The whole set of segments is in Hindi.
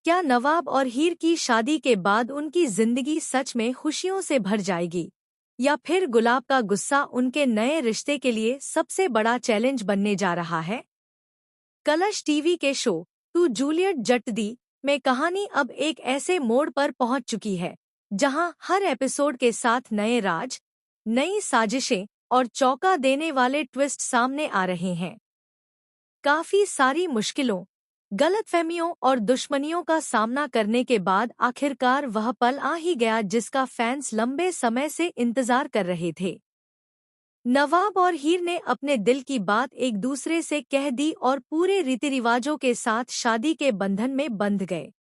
क्या नवाब और हीर की शादी के बाद उनकी जिंदगी सच में खुशियों से भर जाएगी, या फिर गुलाब का गुस्सा उनके नए रिश्ते के लिए सबसे बड़ा चैलेंज बनने जा रहा है? कलश टीवी के शो तू जूलियट जट दी में कहानी अब एक ऐसे मोड़ पर पहुंच चुकी है जहां हर एपिसोड के साथ नए राज, नई साजिशें और चौंका देने वाले ट्विस्ट सामने आ रहे हैं। काफी सारी मुश्किलों, गलतफहमियों और दुश्मनियों का सामना करने के बाद आखिरकार वह पल आ ही गया जिसका फैंस लंबे समय से इंतजार कर रहे थे। नवाब और हीर ने अपने दिल की बात एक दूसरे से कह दी और पूरे रीति रिवाजों के साथ शादी के बंधन में बंध गए।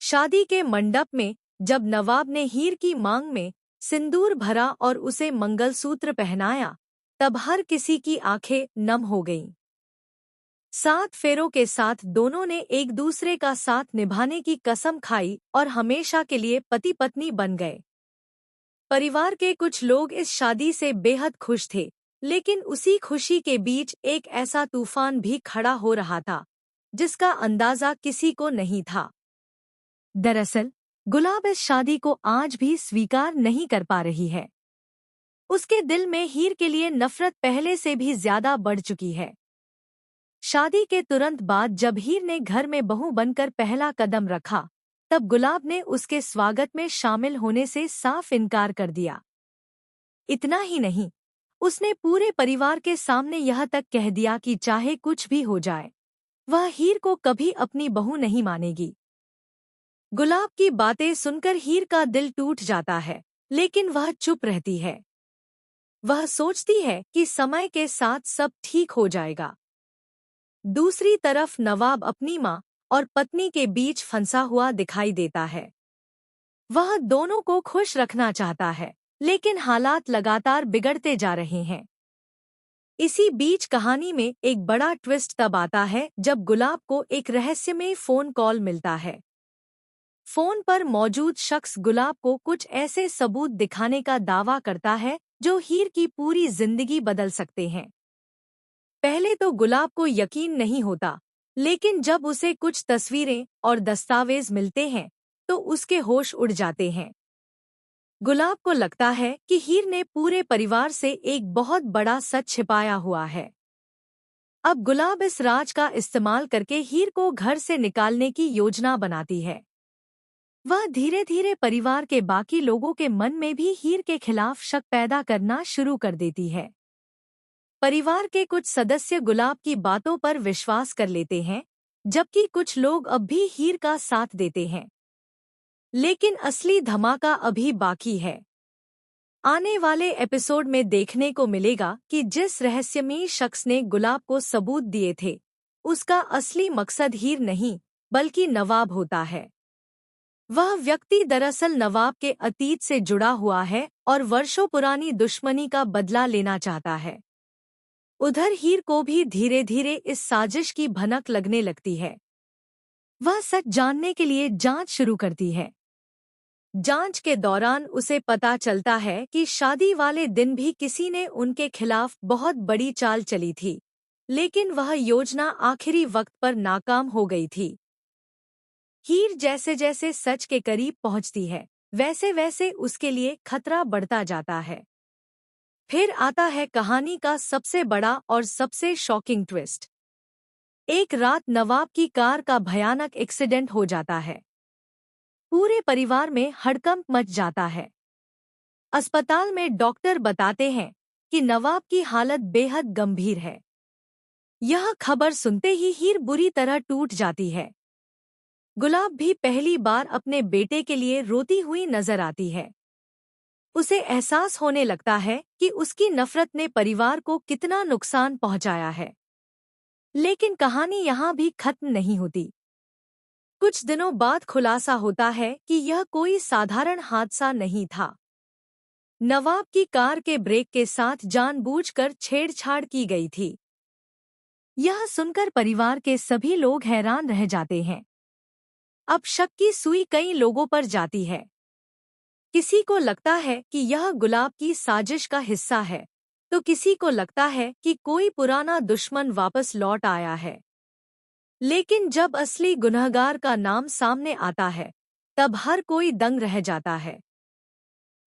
शादी के मंडप में जब नवाब ने हीर की मांग में सिंदूर भरा और उसे मंगलसूत्र पहनाया, तब हर किसी की आंखें नम हो गईं। 7 फेरों के साथ दोनों ने एक दूसरे का साथ निभाने की कसम खाई और हमेशा के लिए पति पत्नी बन गए। परिवार के कुछ लोग इस शादी से बेहद खुश थे, लेकिन उसी खुशी के बीच एक ऐसा तूफान भी खड़ा हो रहा था जिसका अंदाजा किसी को नहीं था। दरअसल गुलाब इस शादी को आज भी स्वीकार नहीं कर पा रही है। उसके दिल में हीर के लिए नफरत पहले से भी ज्यादा बढ़ चुकी है। शादी के तुरंत बाद जब हीर ने घर में बहू बनकर पहला कदम रखा, तब गुलाब ने उसके स्वागत में शामिल होने से साफ इनकार कर दिया। इतना ही नहीं, उसने पूरे परिवार के सामने यह तक कह दिया कि चाहे कुछ भी हो जाए, वह हीर को कभी अपनी बहू नहीं मानेगी। गुलाब की बातें सुनकर हीर का दिल टूट जाता है, लेकिन वह चुप रहती है। वह सोचती है कि समय के साथ सब ठीक हो जाएगा। दूसरी तरफ नवाब अपनी मां और पत्नी के बीच फंसा हुआ दिखाई देता है। वह दोनों को खुश रखना चाहता है, लेकिन हालात लगातार बिगड़ते जा रहे हैं। इसी बीच कहानी में एक बड़ा ट्विस्ट तब आता है जब गुलाब को एक रहस्यमय फोन कॉल मिलता है। फोन पर मौजूद शख्स गुलाब को कुछ ऐसे सबूत दिखाने का दावा करता है जो हीर की पूरी जिंदगी बदल सकते हैं। पहले तो गुलाब को यकीन नहीं होता, लेकिन जब उसे कुछ तस्वीरें और दस्तावेज मिलते हैं तो उसके होश उड़ जाते हैं। गुलाब को लगता है कि हीर ने पूरे परिवार से एक बहुत बड़ा सच छिपाया हुआ है। अब गुलाब इस राज का इस्तेमाल करके हीर को घर से निकालने की योजना बनाती है। वह धीरे धीरे परिवार के बाकी लोगों के मन में भी हीर के खिलाफ शक पैदा करना शुरू कर देती है। परिवार के कुछ सदस्य गुलाब की बातों पर विश्वास कर लेते हैं, जबकि कुछ लोग अब भी हीर का साथ देते हैं। लेकिन असली धमाका अभी बाकी है। आने वाले एपिसोड में देखने को मिलेगा कि जिस रहस्यमयी शख्स ने गुलाब को सबूत दिए थे, उसका असली मकसद हीर नहीं बल्कि नवाब होता है। वह व्यक्ति दरअसल नवाब के अतीत से जुड़ा हुआ है और वर्षों पुरानी दुश्मनी का बदला लेना चाहता है। उधर हीर को भी धीरे धीरे इस साजिश की भनक लगने लगती है। वह सच जानने के लिए जांच शुरू करती है। जांच के दौरान उसे पता चलता है कि शादी वाले दिन भी किसी ने उनके खिलाफ बहुत बड़ी चाल चली थी, लेकिन वह योजना आखिरी वक्त पर नाकाम हो गई थी। हीर जैसे जैसे सच के करीब पहुंचती है, वैसे वैसे उसके लिए खतरा बढ़ता जाता है। फिर आता है कहानी का सबसे बड़ा और सबसे शॉकिंग ट्विस्ट। एक रात नवाब की कार का भयानक एक्सीडेंट हो जाता है। पूरे परिवार में हड़कंप मच जाता है। अस्पताल में डॉक्टर बताते हैं कि नवाब की हालत बेहद गंभीर है। यह खबर सुनते ही हीर बुरी तरह टूट जाती है। गुलाब भी पहली बार अपने बेटे के लिए रोती हुई नजर आती है। उसे एहसास होने लगता है कि उसकी नफरत ने परिवार को कितना नुकसान पहुंचाया है। लेकिन कहानी यहाँ भी खत्म नहीं होती। कुछ दिनों बाद खुलासा होता है कि यह कोई साधारण हादसा नहीं था। नवाब की कार के ब्रेक के साथ जानबूझकर छेड़छाड़ की गई थी। यह सुनकर परिवार के सभी लोग हैरान रह जाते हैं। अब शक की सुई कई लोगों पर जाती है। किसी को लगता है कि यह गुलाब की साजिश का हिस्सा है, तो किसी को लगता है कि कोई पुराना दुश्मन वापस लौट आया है। लेकिन जब असली गुनहगार का नाम सामने आता है, तब हर कोई दंग रह जाता है।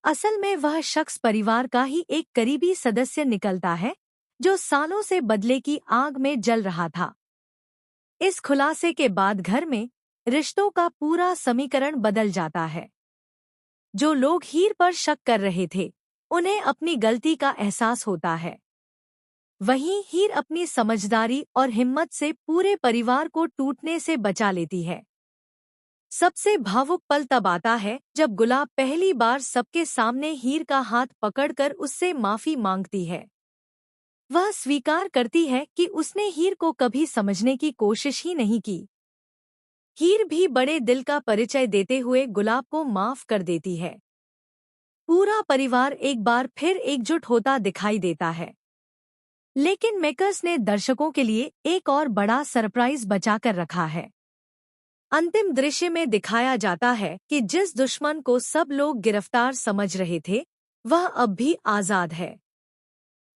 असल में वह शख्स परिवार का ही एक करीबी सदस्य निकलता है, जो सालों से बदले की आग में जल रहा था। इस खुलासे के बाद घर में रिश्तों का पूरा समीकरण बदल जाता है। जो लोग हीर पर शक कर रहे थे, उन्हें अपनी गलती का एहसास होता है। वहीं हीर अपनी समझदारी और हिम्मत से पूरे परिवार को टूटने से बचा लेती है। सबसे भावुक पल तब आता है जब गुलाब पहली बार सबके सामने हीर का हाथ पकड़कर उससे माफी मांगती है। वह स्वीकार करती है कि उसने हीर को कभी समझने की कोशिश ही नहीं की। हीर भी बड़े दिल का परिचय देते हुए गुलाब को माफ कर देती है। पूरा परिवार एक बार फिर एकजुट होता दिखाई देता है। लेकिन मेकर्स ने दर्शकों के लिए एक और बड़ा सरप्राइज बचाकर रखा है। अंतिम दृश्य में दिखाया जाता है कि जिस दुश्मन को सब लोग गिरफ्तार समझ रहे थे, वह अब भी आजाद है।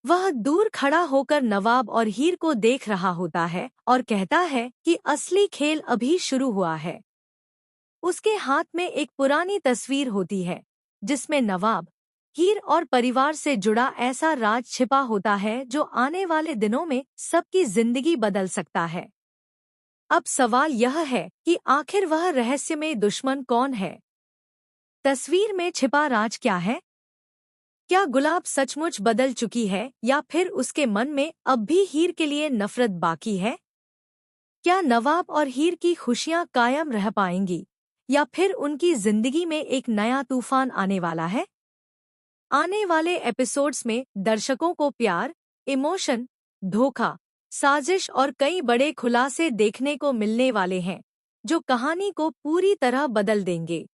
वह दूर खड़ा होकर नवाब और हीर को देख रहा होता है और कहता है कि असली खेल अभी शुरू हुआ है। उसके हाथ में एक पुरानी तस्वीर होती है, जिसमें नवाब, हीर और परिवार से जुड़ा ऐसा राज छिपा होता है जो आने वाले दिनों में सबकी जिंदगी बदल सकता है। अब सवाल यह है कि आखिर वह रहस्यमय दुश्मन कौन है? तस्वीर में छिपा राज क्या है? क्या गुलाब सचमुच बदल चुकी है या फिर उसके मन में अब भी हीर के लिए नफरत बाकी है? क्या नवाब और हीर की खुशियां कायम रह पाएंगी या फिर उनकी जिंदगी में एक नया तूफान आने वाला है? आने वाले एपिसोड्स में दर्शकों को प्यार, इमोशन, धोखा, साजिश और कई बड़े खुलासे देखने को मिलने वाले हैं, जो कहानी को पूरी तरह बदल देंगे।